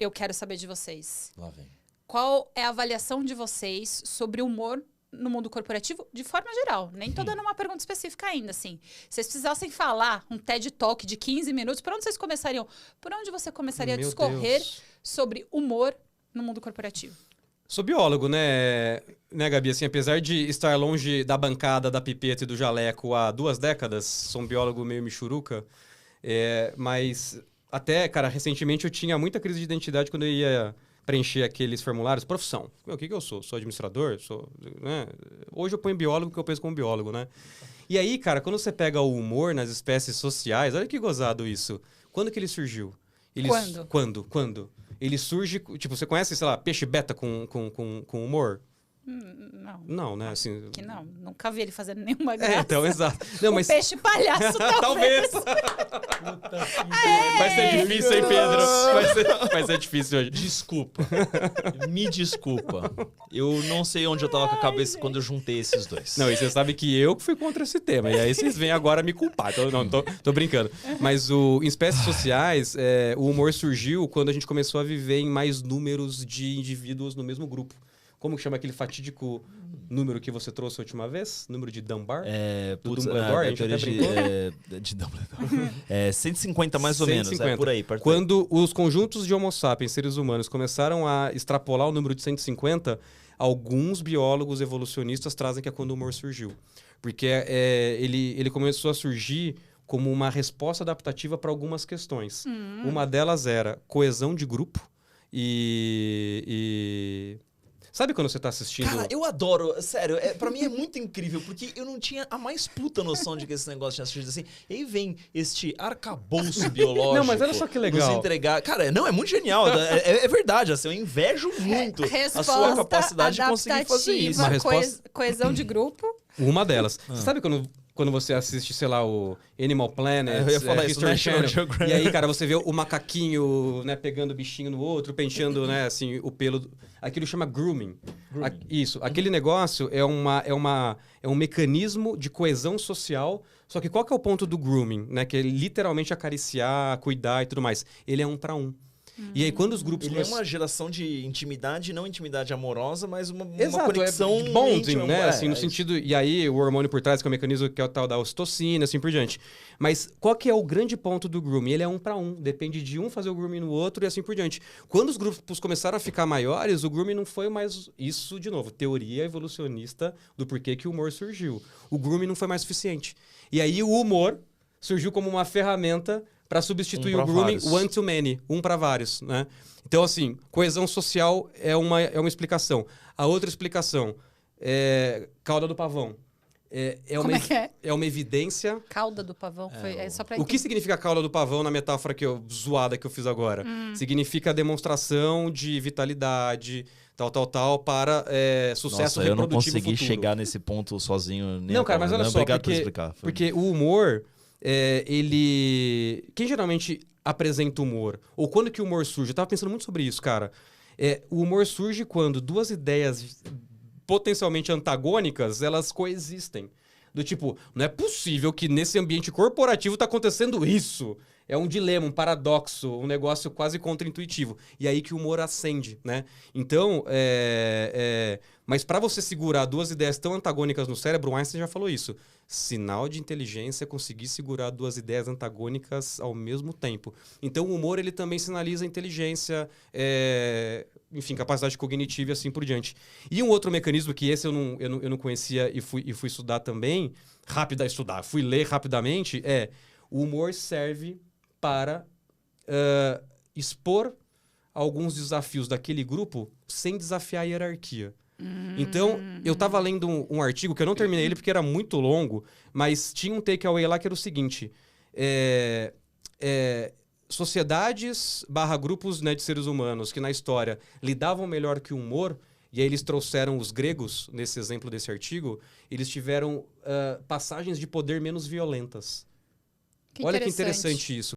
eu quero saber de vocês. Lá vem. Qual é a avaliação de vocês sobre humor no mundo corporativo, de forma geral? Nem tô dando uma pergunta específica ainda, assim. Se vocês precisassem falar um TED Talk de 15 minutos, por onde vocês começariam? Por onde você começaria a discorrer sobre humor no mundo corporativo? Sou biólogo, né, Gabi? Assim, apesar de estar longe da bancada, da pipeta e do jaleco há 2 décadas, sou um biólogo meio michuruca, mas até, cara, recentemente eu tinha muita crise de identidade quando eu ia preencher aqueles formulários. Profissão. O que eu sou? Sou administrador? Né? Hoje eu ponho biólogo porque eu penso como biólogo, né? E aí, cara, quando você pega o humor nas espécies sociais, olha que gozado isso. Quando que ele surgiu? Quando? Ele surge... Tipo, você conhece, sei lá, peixe beta com humor? Não. Não, né? Assim... Que não. Nunca vi ele fazendo nenhuma graça. Então, exato. Não, mas... peixe palhaço, talvez. Vai ser difícil, hein, Pedro? Vai ser difícil hoje. Desculpa. Me desculpa. Eu não sei onde eu tava com a cabeça quando eu juntei esses dois. Não, e você sabe que eu fui contra esse tema. E aí vocês vêm agora me culpar. Então, não, tô brincando. Mas em espécies sociais, o humor surgiu quando a gente começou a viver em mais números de indivíduos no mesmo grupo. Como que chama aquele fatídico número que você trouxe a última vez? Número de Dunbar? Do Dumbledore, a gente até brincou. De Dumbledore. 150 mais ou menos, 150. Por aí. Quando os conjuntos de Homo sapiens, seres humanos, começaram a extrapolar o número de 150, alguns biólogos evolucionistas trazem que é quando o humor surgiu. Porque ele começou a surgir como uma resposta adaptativa para algumas questões. Uma delas era coesão de grupo Sabe quando você tá assistindo... Cara, eu adoro, sério, pra mim é muito incrível, porque eu não tinha a mais puta noção de que esse negócio tinha surgido assim. E aí vem este arcabouço biológico... Não, mas olha só que legal. Nos entregar... Cara, não, é muito genial, é verdade, assim, eu invejo muito a sua capacidade de conseguir fazer isso. Coesão de grupo. Uma delas. Você sabe quando você assiste, sei lá, o Animal Planet, eu ia falar isso, History Channel, e aí, cara, você vê o macaquinho, né, pegando o bichinho no outro, penteando, né, assim, o pelo... Aquilo chama grooming. Isso. Aquele negócio é um mecanismo de coesão social. Só que qual que é o ponto do grooming, né? Que é literalmente acariciar, cuidar e tudo mais. Ele é 1 para 1. E aí, quando os grupos... Ele é uma geração de intimidade, não intimidade amorosa, mas uma Exato, conexão... de bonding, íntima, né? Assim, no sentido... E aí, o hormônio por trás, que é o mecanismo que é o tal da ocitocina, assim por diante. Mas qual que é o grande ponto do grooming? Ele é 1 para 1. Depende de um fazer o grooming no outro e assim por diante. Quando os grupos começaram a ficar maiores, o grooming não foi mais... Isso, de novo, teoria evolucionista do porquê que o humor surgiu. O grooming não foi mais suficiente. E aí, o humor surgiu como uma ferramenta para substituir o grooming one to many, 1 para vários, né? Então, assim, coesão social é uma explicação. A outra explicação é cauda do pavão. Como é que é? É uma evidência... Cauda do pavão? Só pra O que significa cauda do pavão na metáfora zoada que eu fiz agora? Significa demonstração de vitalidade, tal, para sucesso reprodutivo futuro. Eu não consegui chegar nesse ponto sozinho. Não, cara, mas olha só, obrigado por explicar. Porque o humor... Quem geralmente apresenta humor? Ou quando que o humor surge? Eu tava pensando muito sobre isso, cara. O humor surge quando 2 ideias potencialmente antagônicas, elas coexistem. Do tipo, não é possível que nesse ambiente corporativo tá acontecendo isso. É um dilema, um paradoxo, um negócio quase contraintuitivo. E aí que o humor acende, né? Então, mas para você segurar 2 ideias tão antagônicas no cérebro, Einstein já falou isso. Sinal de inteligência é conseguir segurar 2 ideias antagônicas ao mesmo tempo. Então, o humor ele também sinaliza inteligência, enfim, capacidade cognitiva e assim por diante. E um outro mecanismo que esse eu não conhecia e fui estudar também, fui ler rapidamente, o humor serve para expor alguns desafios daquele grupo sem desafiar a hierarquia. Então, eu estava lendo um artigo, que eu não terminei ele porque era muito longo, mas tinha um takeaway lá que era o seguinte. Sociedades / grupos, né, de seres humanos que na história lidavam melhor que o humor, e aí eles trouxeram os gregos, nesse exemplo desse artigo, eles tiveram passagens de poder menos violentas. Olha que interessante isso.